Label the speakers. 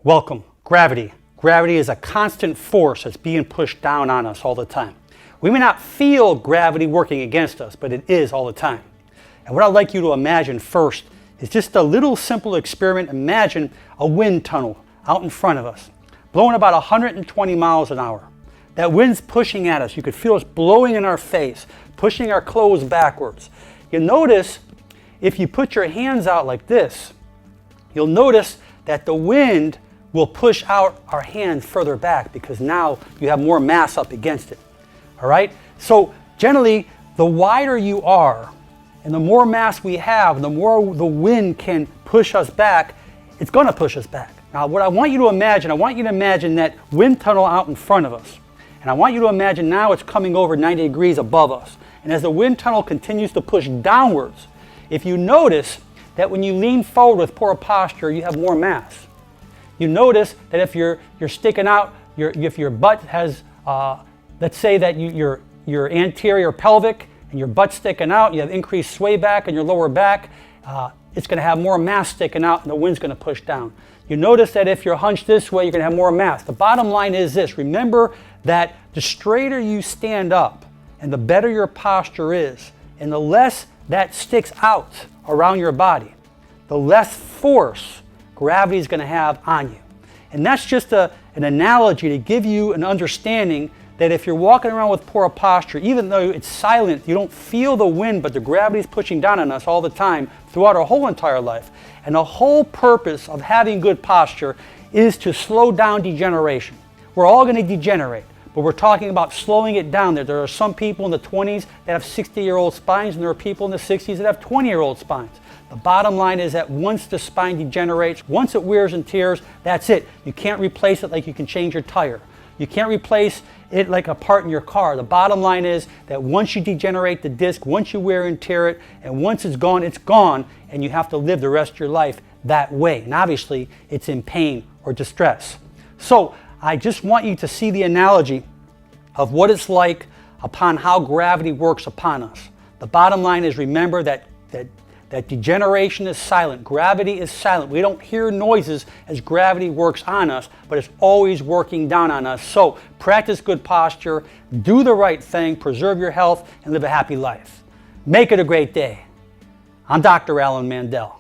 Speaker 1: Welcome. Gravity. Gravity is a constant force that's being pushed down on us all the time. We may not feel gravity working against us, but it is all the time. And what I'd like you to imagine first is just a little simple experiment. Imagine a wind tunnel out in front of us, blowing about 120 miles an hour. That wind's pushing at us. You could feel it blowing in our face, pushing our clothes backwards. You'll notice if you put your hands out like this, you'll notice that the wind will push out our hands further back because now you have more mass up against it. All right? So generally, the wider you are and the more mass we have, the more the wind can push us back, it's going to push us back. Now, what I want you to imagine that wind tunnel out in front of us. And I want you to imagine now it's coming over 90 degrees above us. And as the wind tunnel continues to push downwards, if you notice that when you lean forward with poor posture, you have more mass. You notice that if you're sticking out, if your butt has, let's say that your anterior pelvic and your butt sticking out, you have increased sway back in your lower back, it's going to have more mass sticking out and the wind's going to push down. You notice that if you're hunched this way, you're going to have more mass. The bottom line is this. Remember that the straighter you stand up and the better your posture is, and the less that sticks out around your body, the less force gravity is going to have on you. And that's just an analogy to give you an understanding that if you're walking around with poor posture, even though it's silent, you don't feel the wind, but the gravity is pushing down on us all the time throughout our whole entire life. And the whole purpose of having good posture is to slow down degeneration. We're all going to degenerate, but we're talking about slowing it down. There are some people in the 20s that have 60-year-old spines, and there are people in the 60s that have 20-year-old spines. The bottom line is that once the spine degenerates, once it wears and tears, that's it. You can't replace it like you can change your tire. You can't replace it like a part in your car. The bottom line is that once you degenerate the disc, once you wear and tear it, and once it's gone, and you have to live the rest of your life that way. And obviously, it's in pain or distress. So I just want you to see the analogy of what it's like upon how gravity works upon us. The bottom line is, remember that degeneration is silent. Gravity is silent. We don't hear noises as gravity works on us, but it's always working down on us. So practice good posture, do the right thing, preserve your health, and live a happy life. Make it a great day. I'm Dr. Alan Mandell.